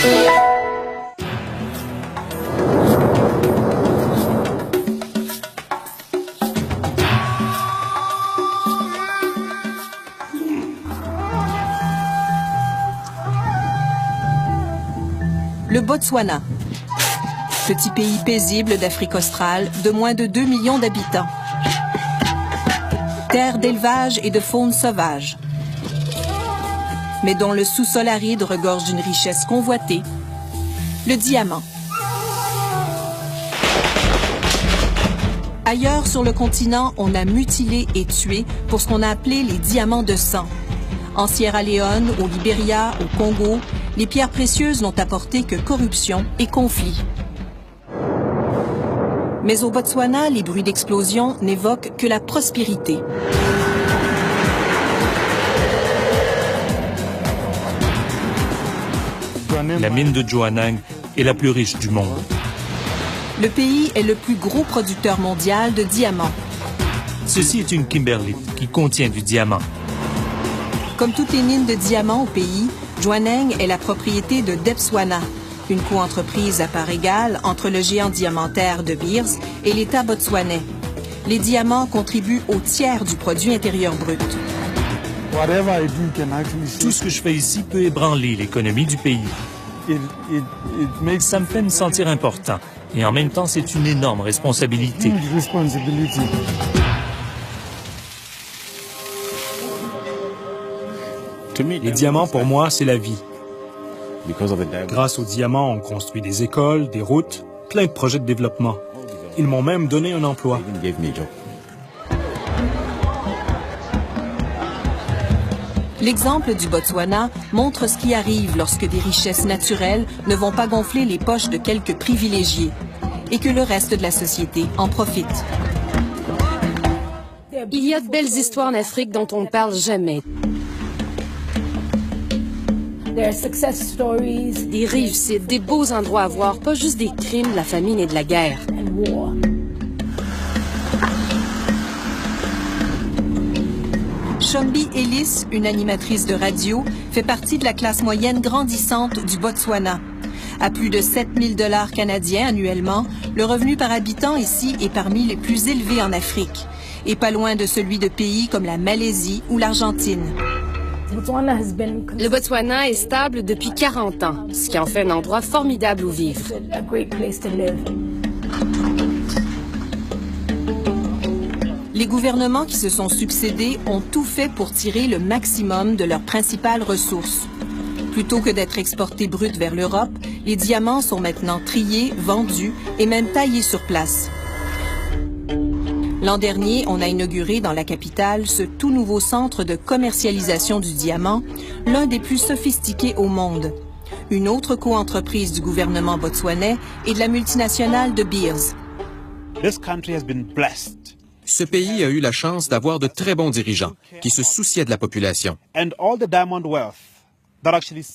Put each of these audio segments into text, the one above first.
Le Botswana, petit pays paisible d'Afrique australe de moins de 2 millions d'habitants. Terre d'élevage et de faune sauvage, mais dont le sous-sol aride regorge d'une richesse convoitée, le diamant. Ailleurs sur le continent, on a mutilé et tué pour ce qu'on a appelé les diamants de sang. En Sierra Leone, au Libéria, au Congo, les pierres précieuses n'ont apporté que corruption et conflit. Mais au Botswana, les bruits d'explosion n'évoquent que la prospérité. La mine de Jwaneng est la plus riche du monde. Le pays est le plus gros producteur mondial de diamants. Ceci est une kimberlite qui contient du diamant. Comme toutes les mines de diamants au pays, Jwaneng est la propriété de Debswana, une coentreprise à part égale entre le géant diamantaire De Beers et l'État botswanais. Les diamants contribuent au tiers du produit intérieur brut. Tout ce que je fais ici peut ébranler l'économie du pays. Ça me fait me sentir important et en même temps, c'est une énorme responsabilité. Les diamants, pour moi, c'est la vie. Grâce aux diamants, on construit des écoles, des routes, plein de projets de développement. Ils m'ont même donné un emploi. L'exemple du Botswana montre ce qui arrive lorsque des richesses naturelles ne vont pas gonfler les poches de quelques privilégiés et que le reste de la société en profite. Il y a de belles histoires en Afrique dont on ne parle jamais. Des réussites, des beaux endroits à voir, pas juste des crimes, de la famine et de la guerre. Shombi Ellis, une animatrice de radio, fait partie de la classe moyenne grandissante du Botswana. À plus de 7 000 $ canadiens annuellement, le revenu par habitant ici est parmi les plus élevés en Afrique, et pas loin de celui de pays comme la Malaisie ou l'Argentine. Le Botswana est stable depuis 40 ans, ce qui en fait un endroit formidable où vivre. Les gouvernements qui se sont succédés ont tout fait pour tirer le maximum de leurs principales ressources. Plutôt que d'être exportés bruts vers l'Europe, les diamants sont maintenant triés, vendus et même taillés sur place. L'an dernier, on a inauguré dans la capitale ce tout nouveau centre de commercialisation du diamant, l'un des plus sophistiqués au monde. Une autre coentreprise du gouvernement botswanais et de la multinationale De Beers. Ce pays a eu la chance d'avoir de très bons dirigeants qui se souciaient de la population.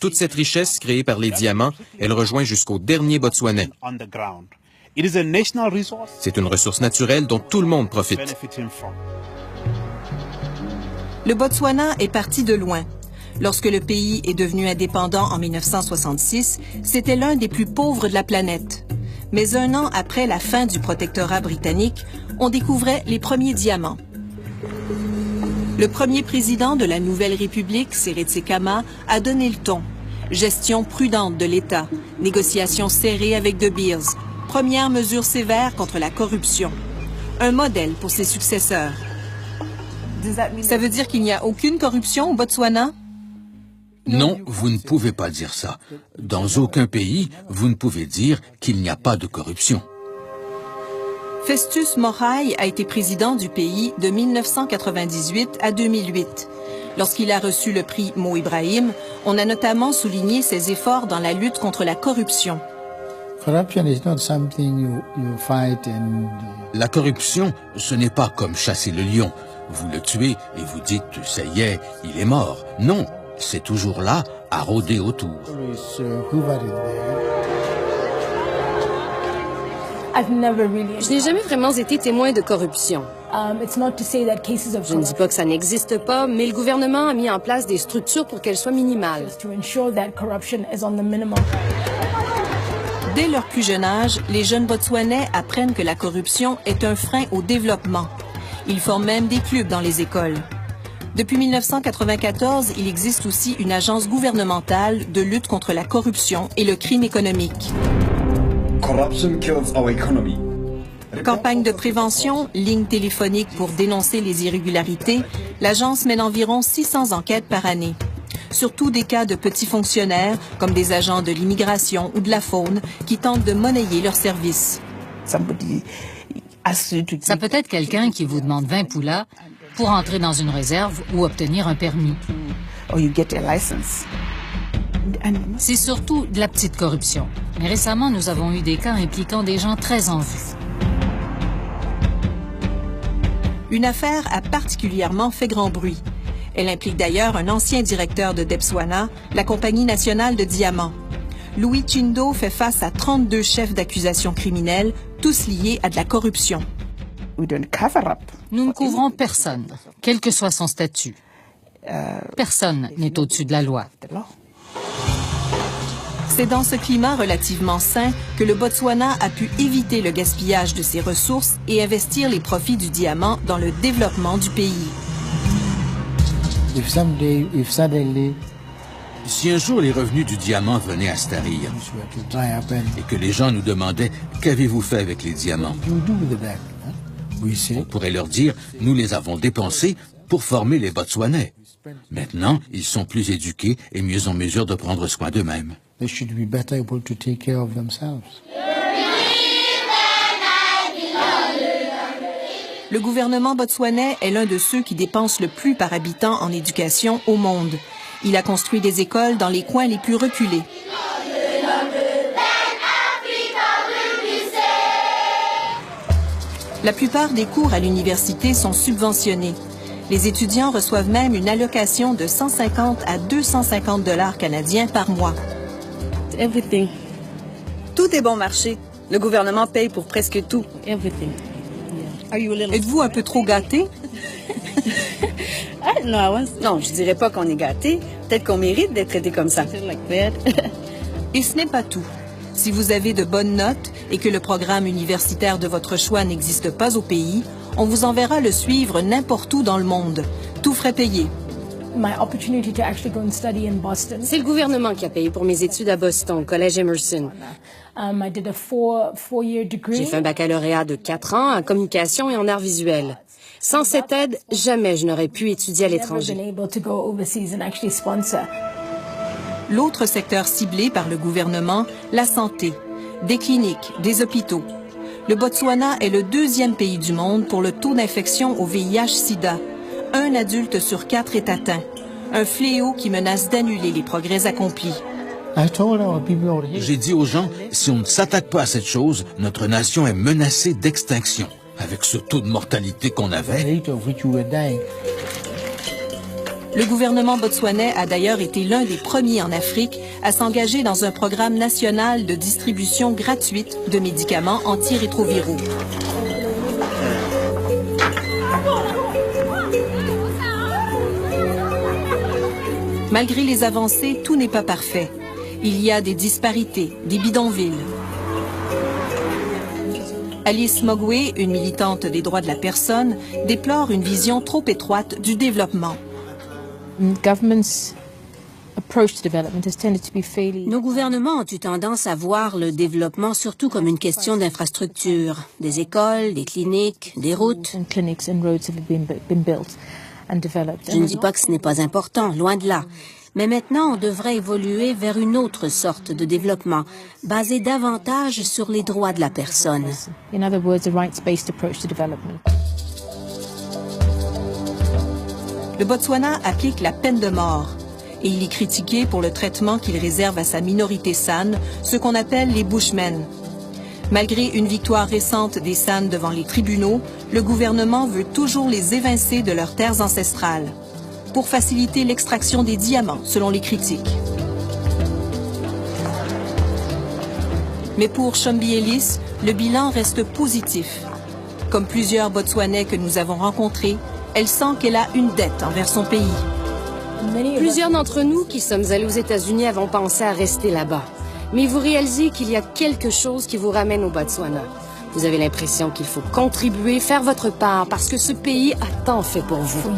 Toute cette richesse créée par les diamants, elle rejoint jusqu'au dernier Botswanais. C'est une ressource naturelle dont tout le monde profite. Le Botswana est parti de loin. Lorsque le pays est devenu indépendant en 1966, c'était l'un des plus pauvres de la planète. Mais un an après la fin du protectorat britannique, on découvrait les premiers diamants. Le premier président de la Nouvelle République, Seretse Khama, a donné le ton. Gestion prudente de l'État, négociations serrées avec De Beers, première mesure sévère contre la corruption. Un modèle pour ses successeurs. Ça veut dire qu'il n'y a aucune corruption au Botswana? Non, vous ne pouvez pas dire ça. Dans aucun pays, vous ne pouvez dire qu'il n'y a pas de corruption. Festus Mogae a été président du pays de 1998 à 2008. Lorsqu'il a reçu le prix Mo Ibrahim, on a notamment souligné ses efforts dans la lutte contre la corruption. La corruption, ce n'est pas comme chasser le lion. Vous le tuez et vous dites « ça y est, il est mort ». Non, c'est toujours là, à rôder autour. Je n'ai jamais vraiment été témoin de corruption. Je ne dis pas que ça n'existe pas, mais le gouvernement a mis en place des structures pour qu'elles soient minimales. Dès leur plus jeune âge, les jeunes Botswanais apprennent que la corruption est un frein au développement. Ils forment même des clubs dans les écoles. Depuis 1994, il existe aussi une agence gouvernementale de lutte contre la corruption et le crime économique. Campagne de prévention, ligne téléphonique pour dénoncer les irrégularités, l'agence mène environ 600 enquêtes par année. Surtout des cas de petits fonctionnaires, comme des agents de l'immigration ou de la faune, qui tentent de monnayer leurs services. Ça peut être quelqu'un qui vous demande 20 poulas pour entrer dans une réserve ou obtenir un permis. C'est surtout de la petite corruption. Mais récemment, nous avons eu des cas impliquant des gens très en vue. Une affaire a particulièrement fait grand bruit. Elle implique d'ailleurs un ancien directeur de Debswana, la Compagnie nationale de diamants. Louis Chindo fait face à 32 chefs d'accusation criminels, tous liés à de la corruption. Nous ne couvrons personne, quel que soit son statut. Personne n'est au-dessus de la loi. C'est dans ce climat relativement sain que le Botswana a pu éviter le gaspillage de ses ressources et investir les profits du diamant dans le développement du pays. Si un jour les revenus du diamant venaient à se tarir et que les gens nous demandaient « Qu'avez-vous fait avec les diamants ?» On pourrait leur dire « Nous les avons dépensés pour former les Botswanais. Maintenant, ils sont plus éduqués et mieux en mesure de prendre soin d'eux-mêmes. » Le gouvernement botswanais est l'un de ceux qui dépensent le plus par habitant en éducation au monde. Il a construit des écoles dans les coins les plus reculés. La plupart des cours à l'université sont subventionnés. Les étudiants reçoivent même une allocation de 150 à 250 $ canadiens par mois. Everything. Tout est bon marché. Le gouvernement paye pour presque tout. Everything. Êtes-vous un peu trop gâté? Non, je dirais pas qu'on est gâté. Peut-être qu'on mérite d'être traité comme ça. Et ce n'est pas tout. Si vous avez de bonnes notes et que le programme universitaire de votre choix n'existe pas au pays, on vous enverra le suivre n'importe où dans le monde. Tout frais payé. C'est le gouvernement qui a payé pour mes études à Boston, au Collège Emerson. J'ai fait un baccalauréat de 4 ans en communication et en arts visuels. Sans cette aide, jamais je n'aurais pu étudier à l'étranger. L'autre secteur ciblé par le gouvernement, la santé. Des cliniques, des hôpitaux. Le Botswana est le 2e pays du monde pour le taux d'infection au VIH-Sida. 1 adulte sur 4 est atteint. Un fléau qui menace d'annuler les progrès accomplis. J'ai dit aux gens, si on ne s'attaque pas à cette chose, notre nation est menacée d'extinction. Avec ce taux de mortalité qu'on avait. Le gouvernement botswanais a d'ailleurs été l'un des premiers en Afrique à s'engager dans un programme national de distribution gratuite de médicaments antirétroviraux. Malgré les avancées, tout n'est pas parfait. Il y a des disparités, des bidonvilles. Alice Mogwe, une militante des droits de la personne, déplore une vision trop étroite du développement. Nos gouvernements ont eu tendance à voir le développement surtout comme une question d'infrastructure. Des écoles, des cliniques, des routes. Je ne dis pas que ce n'est pas important, loin de là. Mais maintenant, on devrait évoluer vers une autre sorte de développement, basé davantage sur les droits de la personne. Le Botswana applique la peine de mort et il est critiqué pour le traitement qu'il réserve à sa minorité San, ceux qu'on appelle les Bushmen. Malgré une victoire récente des San devant les tribunaux, le gouvernement veut toujours les évincer de leurs terres ancestrales pour faciliter l'extraction des diamants, selon les critiques. Mais pour Chombi Ellis, le bilan reste positif. Comme plusieurs Botswanais que nous avons rencontrés, elle sent qu'elle a une dette envers son pays. Plusieurs d'entre nous qui sommes allés aux États-Unis avons pensé à rester là-bas. Mais vous réalisez qu'il y a quelque chose qui vous ramène au Botswana. Vous avez l'impression qu'il faut contribuer, faire votre part, parce que ce pays a tant fait pour vous.